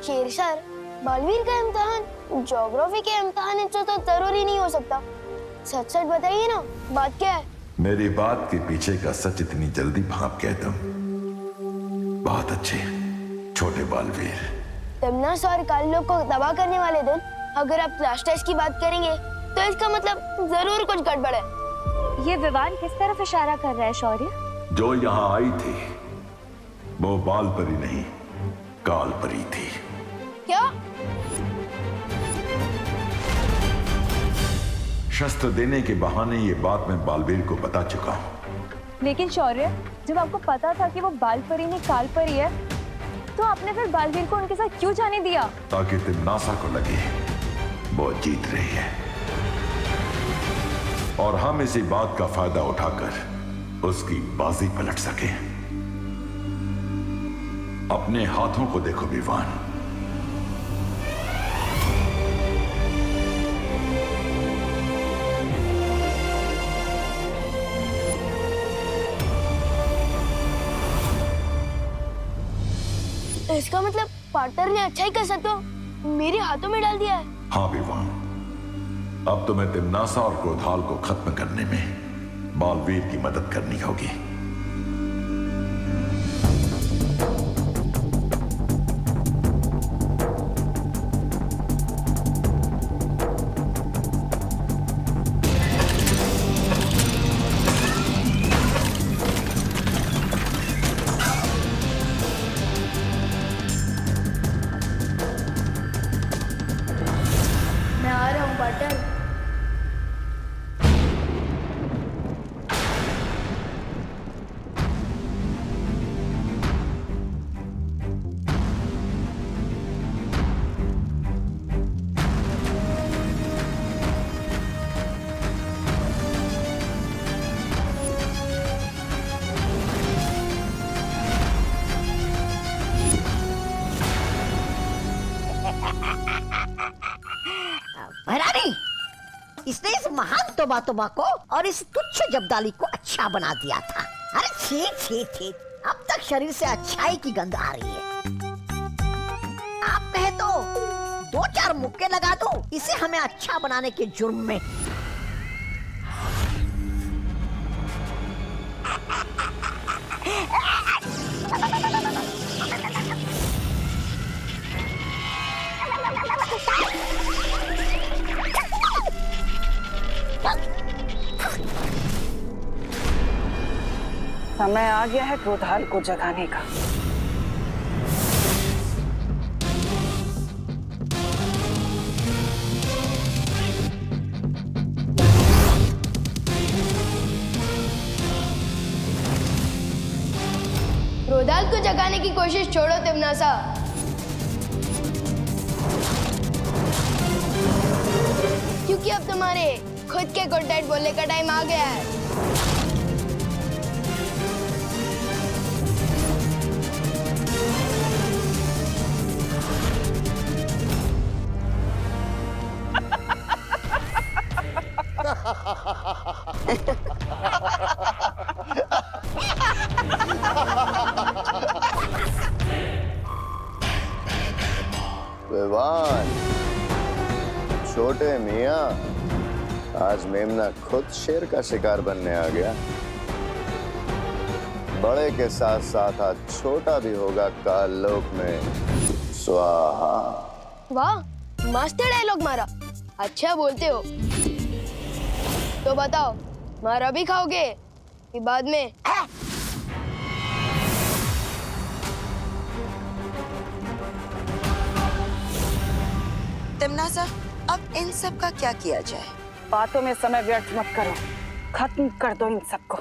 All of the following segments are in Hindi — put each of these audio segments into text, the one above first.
शेर सर, बालवीर का इम्तिहान ज्योग्राफी के इम्तिहान से तो जरूरी नहीं हो सकता। सच सच बताइए ना, बात क्या है? मेरी बात के पीछे का सच इतनी जल्दी भाप गए तुम। बहुत अच्छे छोटे बालवीर। तमना सर काल लोग को तबाह करने वाले दिन अगर आप क्लास टेस्ट की बात करेंगे तो इसका मतलब जरूर कुछ गड़बड़ है। ये विवान किस तरफ इशारा कर रहा है शौर्य? जो यहाँ आई थी वो बाल परी नहीं, काल परी थी। क्या? शस्त्र देने के बहाने ये बात मैं बालवीर को बता चुका हूँ। लेकिन शौर्य, जब आपको पता था कि वो बाल परी नहीं काल परी है, तो आपने फिर बालवीर को उनके साथ क्यों जाने दिया? ताकि तिमनासा को लगे वो जीत रही है और हम इसी बात का फायदा उठाकर उसकी बाजी पलट सके। अपने हाथों को देखो विवान। इसका मतलब पार्टनर ने अच्छा ही कसर तो मेरे हाथों में डाल दिया है। हाँ विवान, अब तुम्हें तिमनासा और क्रोधाल को खत्म करने में बालवीर की मदद करनी होगी। मैं आ रहा हूँ पार्टनर। भैरानी, इसने इस महान तोबा को और इस तुच्छ जब्दाली को अच्छा बना दिया था। अरे छी छी छी, अब तक शरीर से अच्छाई की गंध आ रही है। आप कहे तो 2-4 मुक्के लगा दो इसे हमें अच्छा बनाने के जुर्म में। समय आ गया है क्रोधाल को जगाने का। क्रोधाल को जगाने की कोशिश छोड़ो तिमनासा। क्योंकि अब तुम्हारे खुद के गुड नाइट बोलने का टाइम आ गया है। विवान, छोटे मियां, आज मेमना खुद शेर का शिकार बनने आ गया। बड़े के साथ साथ आज छोटा भी होगा काल लोक में। स्वाहा। वाह, मस्त डायलॉग मारा। अच्छा बोलते हो। तो बताओ, मारा भी खाओगे कि बाद में? तिमनासा, अब इन सब का क्या किया जाए? बातों में समय व्यर्थ मत करो, खत्म कर दो इन सबको।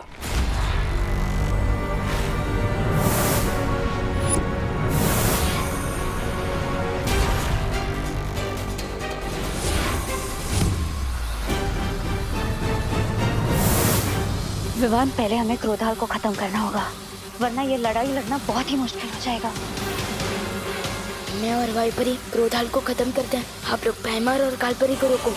विवान, पहले हमें क्रोधाल को खत्म करना होगा, वरना ये लड़ाई लड़ना बहुत ही मुश्किल हो जाएगा। मैं और वालपरी क्रोधाल को खत्म करते हैं। आप लोग पैमार और कालपरी को रोको।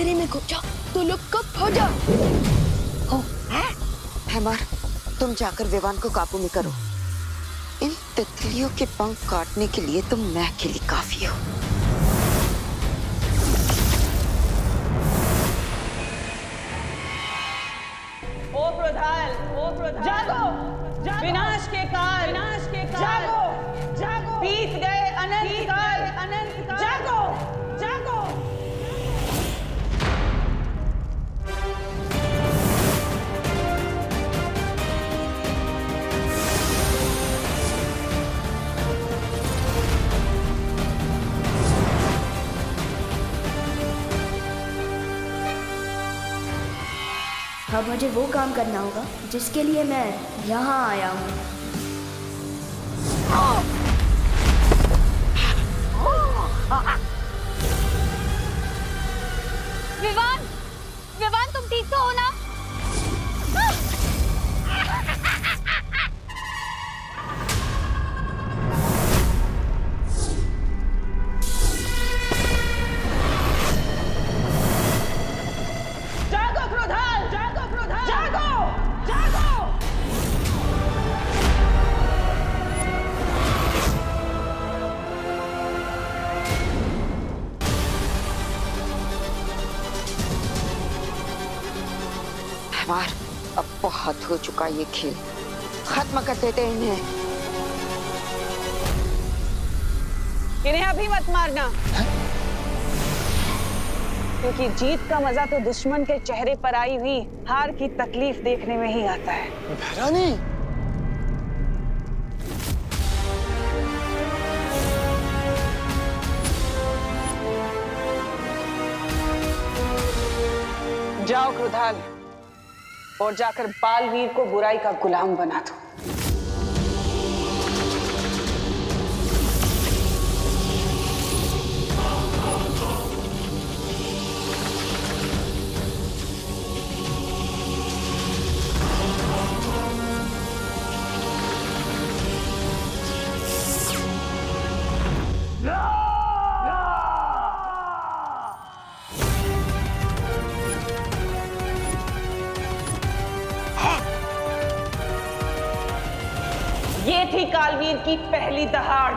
अंधेरे में घुस जाओ तो लोग कब हो जाओ। हो हैमर, तुम जाकर विवान को काबू में करो। इन तितलियों के पंख काटने के लिए तुम मैं अकेली काफी हो। ओ क्रोधाल, जागो, विनाश के काल, जागो, जागो, बीत गए अनंत काल, जागो, जागो। अब मुझे वो काम करना होगा जिसके लिए मैं यहाँ आया हूँ। विवान, विवान तुम ठीक तो हो ना? जागो क्रोधाल, जागो क्रोधाल, जागो, जागो। हैमर, अब बहुत हो चुका ये खेल, खत्म कर देते हैं इन्हें। इन्हें अभी मत मारना, क्योंकि जीत का मजा तो दुश्मन के चेहरे पर आई हुई हार की तकलीफ देखने में ही आता है। भैरानी, जाओ क्रोधाल, और जाकर बालवीर को बुराई का गुलाम बना दो। ये थी कालवीर की पहली दहाड़।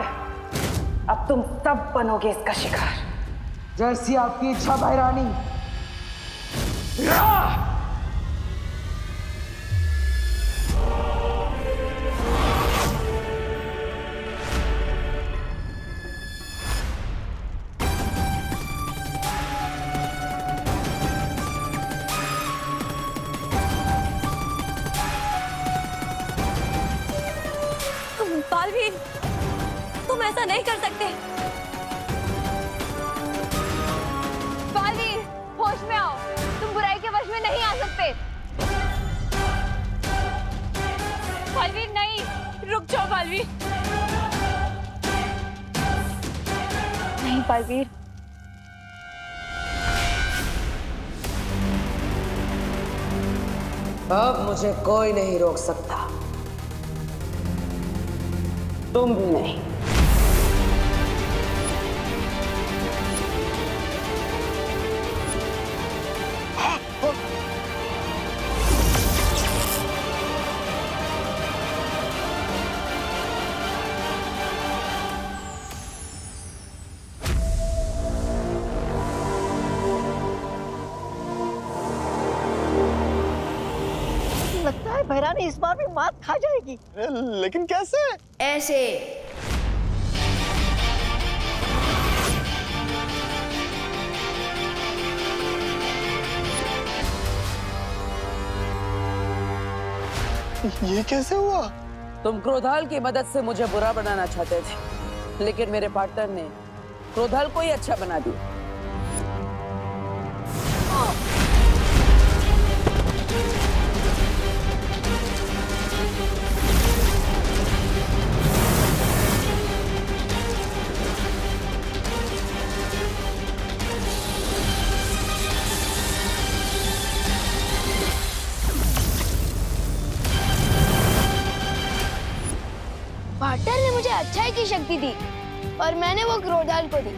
अब तुम सब बनोगे इसका शिकार। जैसी आपकी इच्छा भैरानी। बालवीर, तुम ऐसा नहीं कर सकते। बालवीर, होश में आओ, तुम बुराई के वश में नहीं आ सकते। बालवीर नहीं, रुक जाओ बालवीर। नहीं बालवीर, अब मुझे कोई नहीं रोक सकता, तुम भी नहीं। लगता है भैरानी इस बार भी मात खा जाएगी। लेकिन कैसे? ऐसे। ये कैसे हुआ? तुम क्रोधाल की मदद से मुझे बुरा बनाना चाहते थे, लेकिन मेरे पार्टनर ने क्रोधाल को ही अच्छा बना दिया। पार्टनर ने मुझे अच्छाई की शक्ति दी और मैंने वो क्रोधाल को दी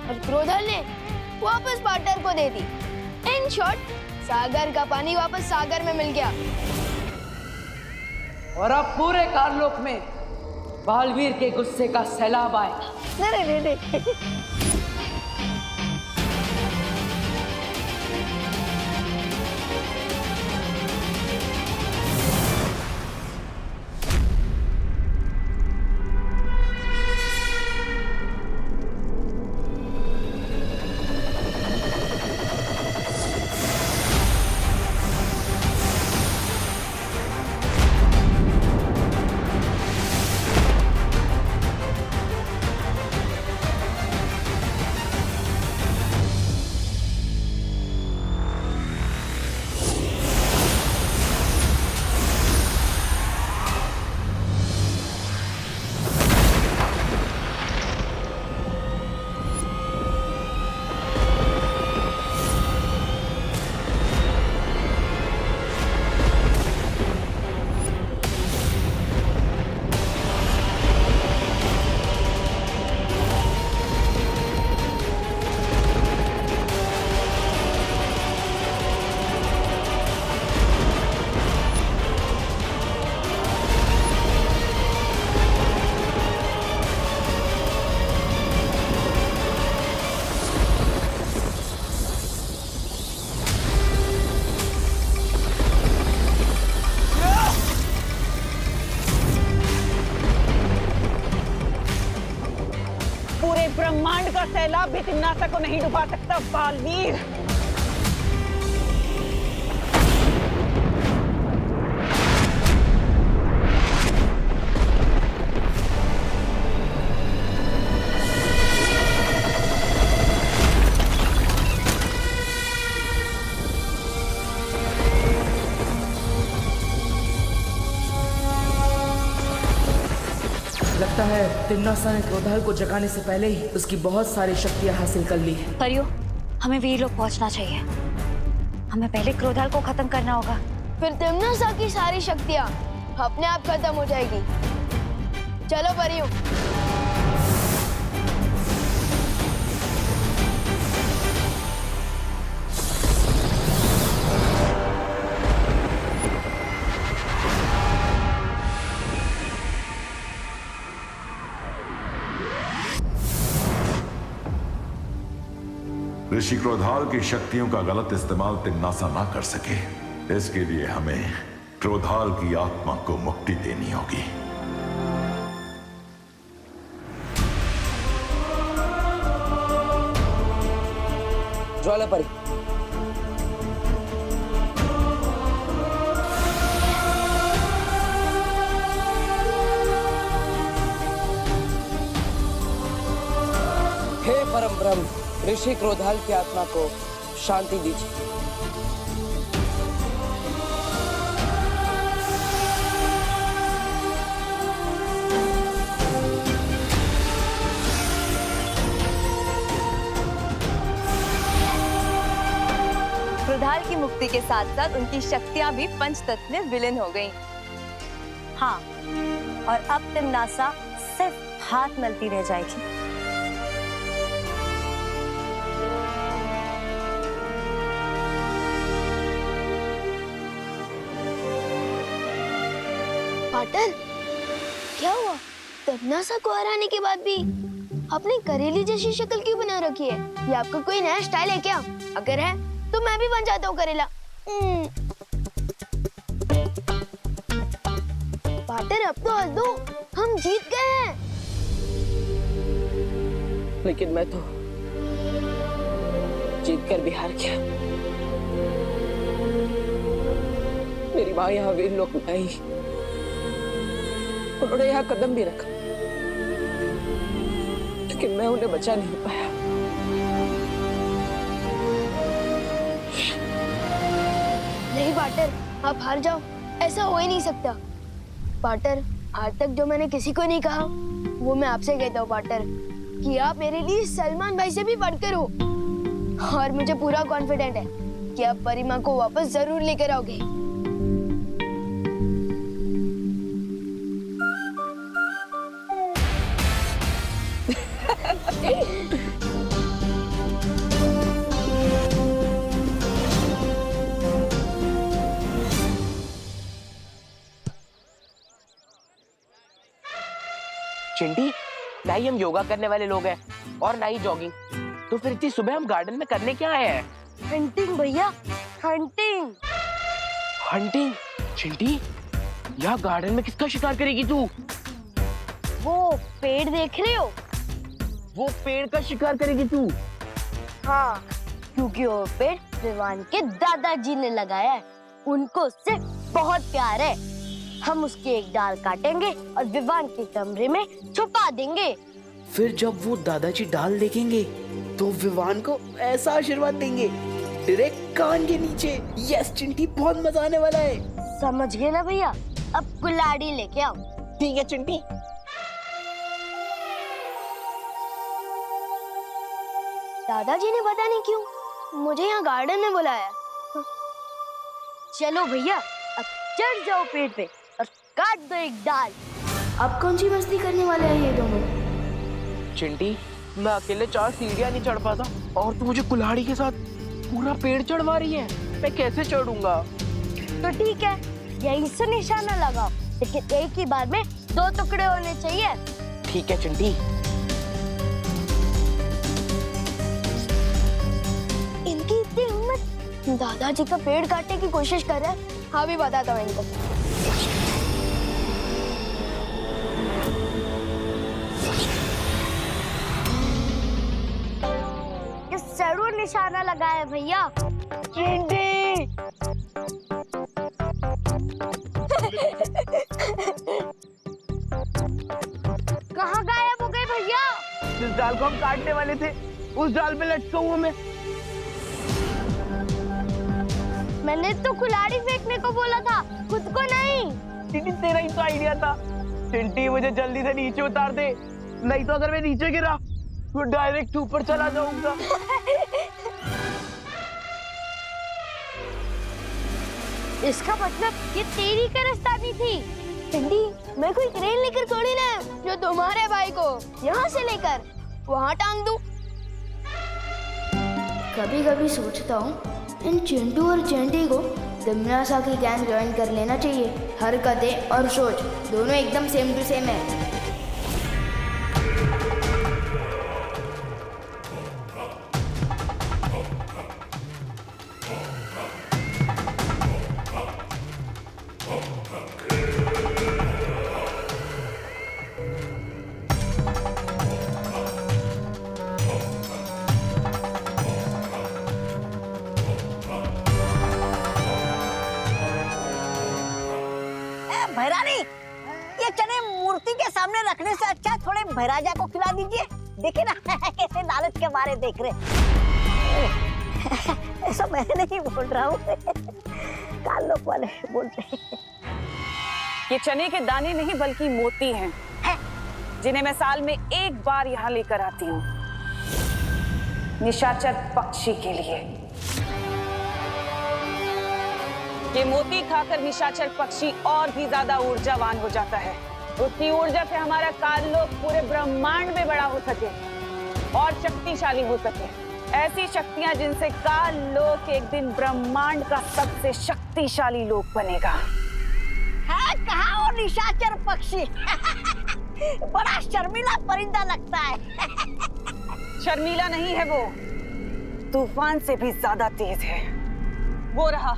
और क्रोधाल ने वापस पार्टनर को दे दी। इन शॉर्ट, सागर का पानी वापस सागर में मिल गया। और अब पूरे कारलोक में बालवीर के गुस्से का सैलाब आएगा। नहीं। पूरे ब्रह्मांड का सैलाब भी तिम्नासा को नहीं डुबा सकता बालवीर। लगता है तिम्नासा ने क्रोधाल को जगाने से पहले ही उसकी बहुत सारी शक्तियां हासिल कर ली है। परियो, हमें वीर लोग पहुंचना चाहिए। हमें पहले क्रोधाल को खत्म करना होगा। फिर तिम्नासा की सारी शक्तियाँ अपने आप खत्म हो जाएगी। चलो परियों। ऋषि क्रोधाल की शक्तियों का गलत इस्तेमाल तिम्नासा ना कर सके, इसके लिए हमें क्रोधाल की आत्मा को मुक्ति देनी होगी। ज्वालापरी, हे परम ब्रह्म, ऋषि क्रोधाल की आत्मा को शांति दीजिए। क्रोधाल की मुक्ति के साथ साथ उनकी शक्तियां भी पंचतत्व में विलीन हो गईं। हाँ, और अब तिम्नासा सिर्फ हाथ मलती रह जाएगी। पाटिल, क्या हुआ? तिम्नासा को हराने के बाद भी अपनी करेली जैसी शक्ल क्यों बना रखी है? ये आपका कोई नया स्टाइल है क्या? अगर है तो मैं भी बन जाता हूँ करेला। पाटिल, अब तो हंस दो, हम जीत गए हैं। लेकिन मैं तो जीत कर भी हार गया। मेरी माँ यहाँ वीर लोक में आई, उन्होंने यहाँ कदम भी रखा, लेकिन मैं उन्हें बचा नहीं पाया। नहीं पाटर, आप हार जाओ, ऐसा हो ही नहीं सकता। पाटर, आज तक जो मैंने किसी को नहीं कहा वो मैं आपसे कहता हूँ पाटर, कि आप मेरे लिए सलमान भाई से भी बढ़कर हो। और मुझे पूरा कॉन्फिडेंट है कि आप परिमा को वापस जरूर लेकर आओगे। चिंटी, ना ही हम योगा करने वाले लोग हैं और ना ही जॉगिंग, तो फिर इतनी सुबह हम गार्डन में करने क्या आए हैं? हंटिंग भैया, हंटिंग। हंटिंग? चिंटी, यहाँ गार्डन में किसका शिकार करेगी तू? वो पेड़ देख रहे हो? वो पेड़ का शिकार करेगी तू? हाँ, क्योंकि वो पेड़ विवान के दादाजी ने लगाया है। उनको उससे बहुत प्यार है। हम उसकी एक डाल काटेंगे और विवान के कमरे में छुपा देंगे। फिर जब वो दादाजी डाल देखेंगे तो विवान को ऐसा आशीर्वाद देंगे डायरेक्ट कान के नीचे। यस चिंटी, बहुत मजा आने वाला है। समझ गए ना भैया? अब कुल्हाड़ी लेके आओ। ठीक है चिंटी। दादाजी ने पता नहीं क्यों मुझे यहाँ गार्डन में बुलाया। चलो भैया, अब चढ़ जाओ पेड़ पे और काट दो एक डाल। अब कौन सी मस्ती करने वाले हैं ये दोनों? चिंटी, मैं अकेले 4 सीढ़ियाँ नहीं चढ़ पाता और तू मुझे कुल्हाड़ी के साथ पूरा पेड़ चढ़वा रही है। मैं कैसे चढ़ूंगा? तो ठीक है, यहीं से निशाना लगाओ, लेकिन एक ही बार में 2 टुकड़े होने चाहिए। ठीक है चिंटी। इनकी इतनी हिम्मत, दादाजी का पेड़ काटने की कोशिश कर रहा है। हाँ भी बताता हूँ इनको। जरूर निशाना लगाया भैया। चिंटी। कहाँ गायब हो गए भैया? जिस डाल को हम काटने वाले थे उस डाल पे लटका हुआ मैं। मैंने तो कुल्हाड़ी फेंकने को बोला था, खुद को नहीं। चिंटी, तेरा ही तो आइडिया था। चिंटी, मुझे जल्दी से नीचे उतार दे, नहीं तो अगर मैं नीचे गिरा तो डायरेक्ट ऊपर चला जाऊंगा। इसका मतलब ये तेरी कारस्तानी थी। चिंटी, मैं कोई क्रेन लेकर थोड़ी ना जो तुम्हारे भाई को यहाँ से लेकर वहाँ टांग दूं। कभी कभी सोचता हूँ इन चिंटू और चेंटी को तिमनासा की गैंग ज्वाइन कर लेना चाहिए। हरकतें और सोच दोनों एकदम सेम टू सेम है। भैरानी, ये चने मूर्ति के सामने रखने से अच्छा थोड़े भैराजा को खिला दीजिए। देखिए ना कैसे लालच के मारे देख रहे। ऐसा मैं नहीं बोल रहा हूँ, काल लोग वाले बोलते हैं। ये चने के दाने नहीं बल्कि मोती हैं, जिन्हें मैं साल में एक बार यहाँ लेकर आती हूँ, निशाचर पक्षी के लिए। ये मोती खाकर निशाचर पक्षी और भी ज्यादा ऊर्जावान हो जाता है। उसकी ऊर्जा से हमारा काललोक पूरे ब्रह्मांड में बड़ा हो सके और शक्तिशाली हो सके। ऐसी शक्तियां जिनसे काललोक एक दिन ब्रह्मांड का सबसे शक्तिशाली लोक बनेगा। है कहाँ वो निशाचर पक्षी? बड़ा शर्मीला परिंदा लगता है। शर्मीला नहीं है वो, तूफान से भी ज्यादा तेज है। वो रहा।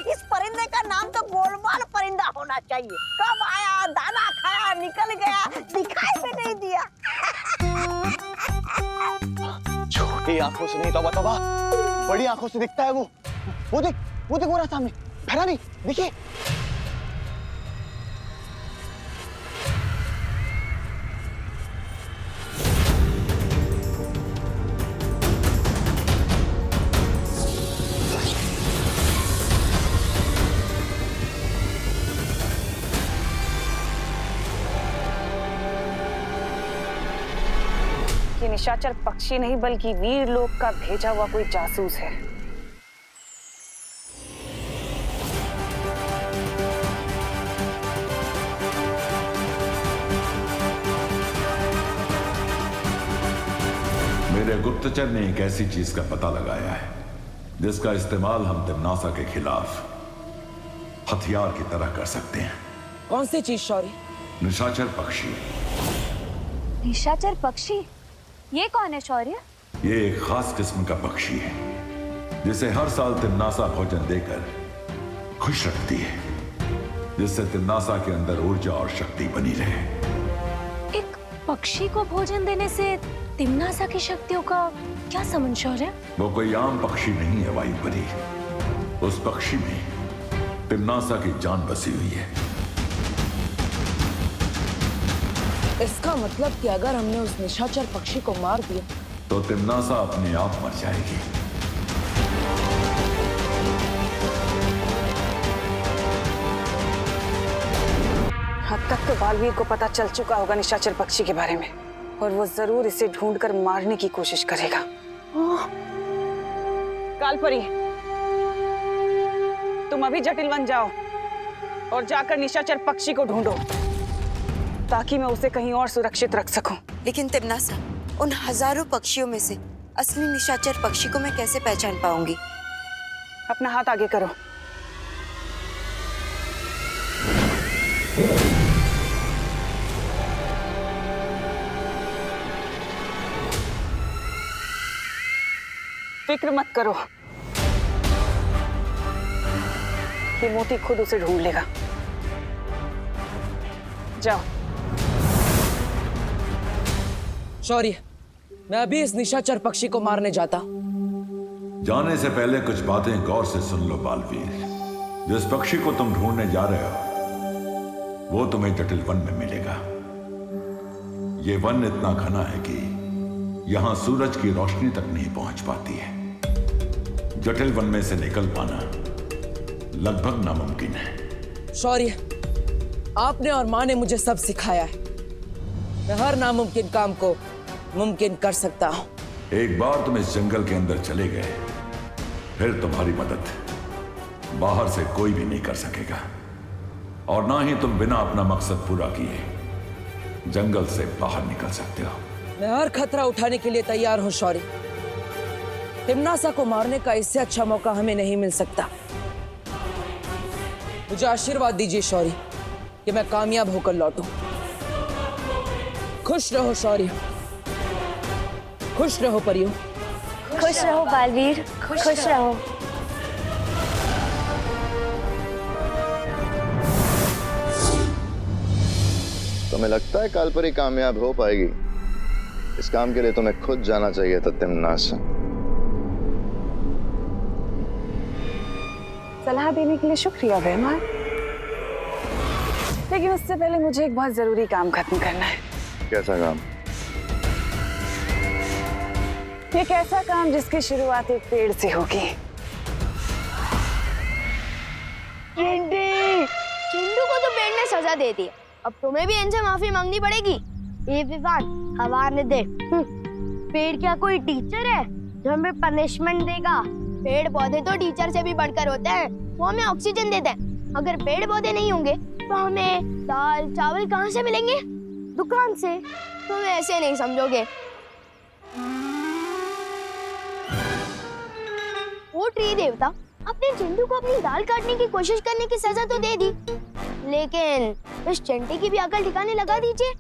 इस परिंदे का नाम तो गोलमाल परिंदा होना चाहिए। कब आया, दाना खाया, निकल गया, दिखाई भी नहीं दिया। छोटी आंखों से नहीं, तौबा तौबा, बड़ी आंखों से दिखता है वो। वो देख वो रहा सामने। भैरानी देखिए। ये निशाचर पक्षी नहीं बल्कि वीर लोक का भेजा हुआ कोई जासूस है। मेरे गुप्तचर ने एक ऐसी चीज का पता लगाया है जिसका इस्तेमाल हम तिम्नासा के खिलाफ हथियार की तरह कर सकते हैं। कौन सी चीज शौर्य? निशाचर पक्षी। निशाचर पक्षी? ये कौन है शौर्य? ये एक खास किस्म का पक्षी है जिसे हर साल तिम्नासा भोजन देकर खुश रखती है, जिससे तिम्नासा के अंदर ऊर्जा और शक्ति बनी रहे। एक पक्षी को भोजन देने से तिम्नासा की शक्तियों का क्या संबंध शौर्य? वो कोई आम पक्षी नहीं है वायु परी। उस पक्षी में तिम्नासा की जान बसी हुई है। इसका मतलब कि अगर हमने उस निशाचर पक्षी को मार दिया तो तिम्नासा अपने आप मर जाएगी। हद तक तो बालवीर को पता चल चुका होगा निशाचर पक्षी के बारे में, और वो जरूर इसे ढूंढकर मारने की कोशिश करेगा। कालपरी, तुम अभी जटिल वन जाओ और जाकर निशाचर पक्षी को ढूंढो ताकि मैं उसे कहीं और सुरक्षित रख सकूं। लेकिन तिम्नासा, उन हजारों पक्षियों में से असली निशाचर पक्षी को मैं कैसे पहचान पाऊंगी? अपना हाथ आगे करो। फिक्र मत करो, ये मोती खुद उसे ढूंढ लेगा। जाओ। शौर्य, मैं अभी इस निशाचर पक्षी को मारने जाता। जाने से पहले कुछ बातें गौर से सुन लो बालवीर। जिस पक्षी को तुम ढूंढने जा रहे हो वो तुम्हें जटिल वन में मिलेगा। ये वन इतना घना है कि यहां सूरज की रोशनी तक नहीं पहुंच पाती है। जटिल वन में से निकल पाना लगभग नामुमकिन है। शौर्य, आपने और माँ ने मुझे सब सिखाया है। मैं हर नामुमकिन काम को मुमकिन कर सकता हूं। एक बार तुम इस जंगल के अंदर चले गए फिर तुम्हारी मदद बाहर से कोई भी नहीं कर सकेगा, और ना ही तुम बिना अपना मकसद पूरा किए जंगल से बाहर निकल सकते हो। मैं हर खतरा उठाने के लिए तैयार हूं शौर्य। तिम्नासा को मारने का इससे अच्छा मौका हमें नहीं मिल सकता। मुझे आशीर्वाद दीजिए शौर्य कि मैं कामयाब होकर लौटूं। खुश रहो शौर्य, खुश रहो परियों। खुश रहो बालवीर, खुश रहो। तुम्हें लगता है कालपरी कामयाब हो पाएगी? इस काम के लिए तुम्हें खुद जाना चाहिए था तिम्नासा। सलाह देने के लिए शुक्रिया बेमान, लेकिन उससे पहले मुझे एक बहुत जरूरी काम खत्म करना है। कैसा काम? एक ऐसा काम जिसकी शुरुआत एक पेड़ से होगी। चिंटू को तो पेड़ ने सजा दे दी, अब तुम्हें भी इनसे माफी मांगनी पड़ेगी। ये विवान हवा ने दे। पेड़ क्या कोई टीचर है जो हमें पनिशमेंट देगा? पेड़ पौधे तो टीचर से भी बढ़कर होते हैं, वो हमें ऑक्सीजन देते हैं। अगर पेड़ पौधे नहीं होंगे तो हमें दाल चावल कहाँ से मिलेंगे? दुकान से। तुम ऐसे नहीं समझोगे। वो ट्री देवता अपने चिंटू को अपनी दाल काटने की कोशिश करने की सजा तो दे दी, लेकिन इस चिंटी की भी अकल ठिकाने लगा दीजिए।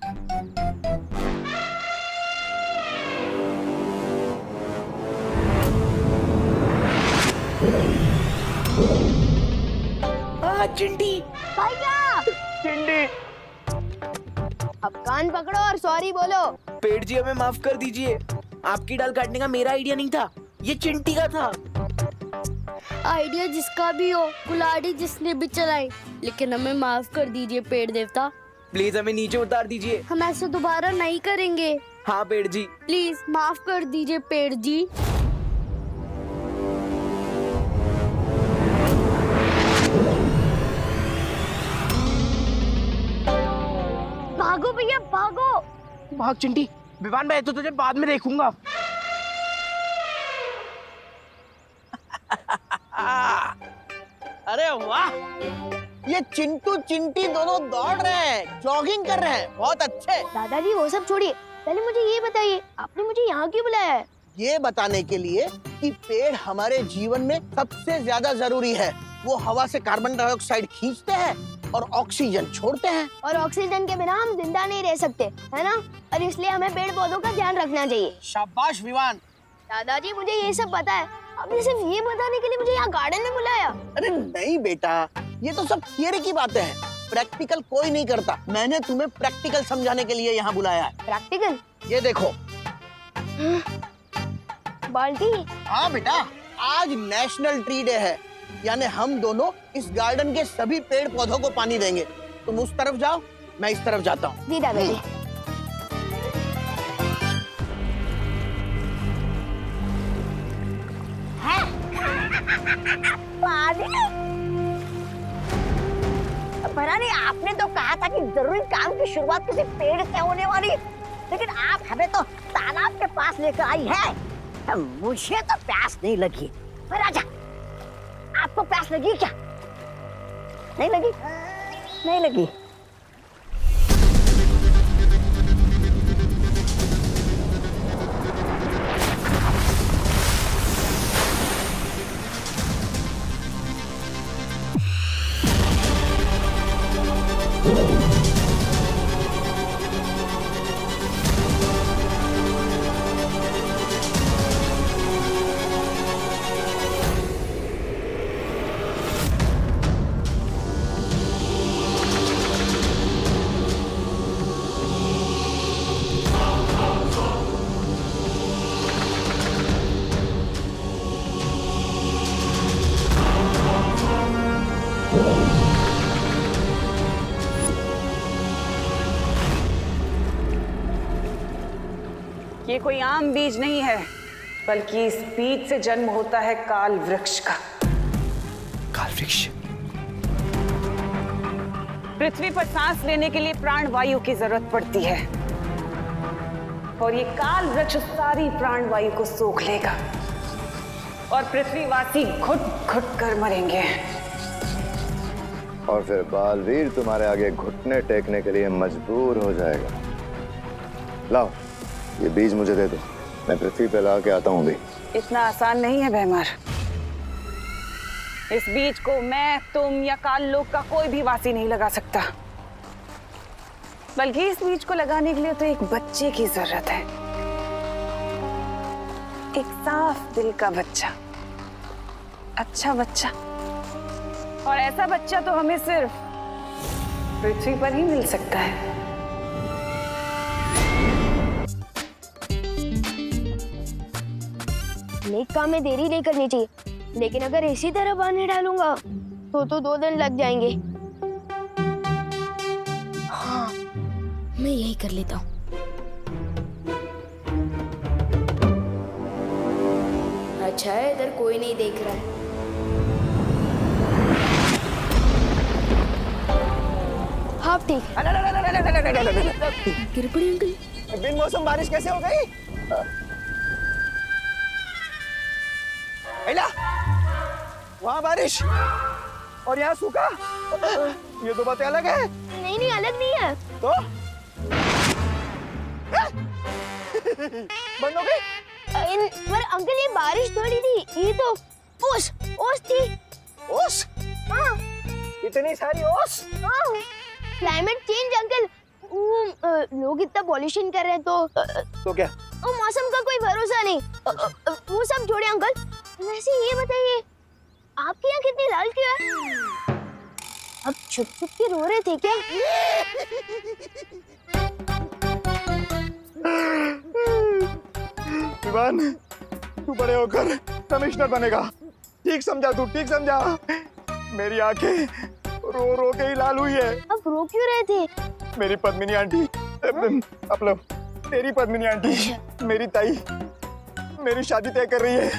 चिंटी भैया, चिंटी, अब कान पकड़ो और सॉरी बोलो। पेड़ जी हमें माफ कर दीजिए। आपकी डाल काटने का मेरा आइडिया नहीं था, ये चिंटी का था। आइडिया जिसका भी हो, कुल्हाड़ी जिसने भी चलाई, लेकिन हमें माफ कर दीजिए पेड़ देवता। प्लीज हमें नीचे उतार दीजिए। हम ऐसे दोबारा नहीं करेंगे। हाँ पेड़ जी, प्लीज माफ कर दीजिए पेड़ जी। भागो भैया भागो। भाग चिंटी। विवान, मैं तो तुझे बाद में देखूंगा। अरे वाह, ये चिंटू चिंटी दोनों दौड़ रहे हैं, जॉगिंग कर रहे हैं, बहुत अच्छे। दादाजी वो सब छोड़िए, पहले मुझे ये बताइए आपने मुझे यहाँ क्यों बुलाया है? ये बताने के लिए कि पेड़ हमारे जीवन में सबसे ज्यादा जरूरी है। वो हवा से कार्बन डाइऑक्साइड खींचते हैं और ऑक्सीजन छोड़ते हैं। और ऑक्सीजन के बिना हम जिंदा नहीं रह सकते, है ना? और इसलिए हमें पेड़ पौधों का ध्यान रखना चाहिए। शाबाश विवान। दादाजी मुझे ये सब पता है, आपने सिर्फ ये बताने के लिए मुझे यहाँ गार्डन में बुलाया? अरे नहीं बेटा, ये तो सब थियरी की बातें हैं, प्रैक्टिकल कोई नहीं करता। मैंने तुम्हें प्रैक्टिकल समझाने के लिए यहाँ बुलाया है। प्रैक्टिकल? ये देखो। बाल्टी? हाँ बेटा, आज नेशनल ट्री डे है, यानी हम दोनों इस गार्डन के सभी पेड़ पौधों को पानी देंगे। तुम उस तरफ जाओ, मैं इस तरफ जाता हूँ। जी दादाजी। भरारी, आपने तो कहा था कि जरूरी काम की शुरुआत किसी पेड़ से होने वाली, लेकिन आप हमें तो तालाब के पास लेकर आई है। मुझे तो प्यास नहीं लगी। राजा, आपको प्यास लगी क्या? नहीं लगी? नहीं लगी। ये कोई आम बीज नहीं है, बल्कि इस बीज से जन्म होता है काल वृक्ष का। काल वृक्ष? पृथ्वी पर सांस लेने के लिए प्राण वायु की जरूरत पड़ती है, और ये काल वृक्ष सारी प्राण वायु को सोख लेगा और पृथ्वीवासी घुट घुट कर मरेंगे। और फिर बालवीर तुम्हारे आगे घुटने टेकने के लिए मजबूर हो जाएगा। लाओ, ये बीज मुझे दे दो, मैं पृथ्वी पे ला के आता हूँ भी। इतना आसान नहीं है भैमार। इस बीज को मैं, तुम या काल लोक का कोई भी वासी नहीं लगा सकता, बल्कि इस बीज को लगाने के लिए तो एक बच्चे की जरूरत है। एक साफ दिल का बच्चा, अच्छा बच्चा। और ऐसा बच्चा तो हमें सिर्फ पृथ्वी पर ही मिल सकता है। नेक काम में देरी नहीं करनी चाहिए, लेकिन अगर इसी तरह पानी डालूंगा तो 2 दिन लग जाएंगे। हाँ, मैं यही कर लेता हूँ। अच्छा है, इधर कोई नहीं देख रहा है। हाँ ठीक। गिर पड़ी अंकल। बिन मौसम बारिश कैसे हो गई? एला, वहाँ बारिश और यहाँ सूखा, ये दो बातें अलग है। नहीं नहीं, अलग नहीं है। तो बंद हो गई? पर अंकल ये बारिश थोड़ी थी, ये तो ओस थी। ओस? हाँ। इतनी सारी ओस? हाँ। क्लाइमेट चेंज अंकल, लोग इतना पॉल्यूशन कर रहे हैं तो क्या? मौसम का कोई भरोसा नहीं। वो सब छोड़े अंकल, वैसे ये बताइए आपकी यहाँ कितनी लाल क्यों है? अब छुप छुप के रो रहे थे क्या? विवान, तू बड़े होकर कमिश्नर बनेगा। ठीक समझा तू, ठीक समझा। मेरी आंखें रो रो के ही लाल हुई है। अब रो क्यों रहे थे? मेरी पद्मिनी आंटी, मतलब तेरी पद्मिनी आंटी, मेरी ताई मेरी शादी तय कर रही है,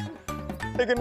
लेकिन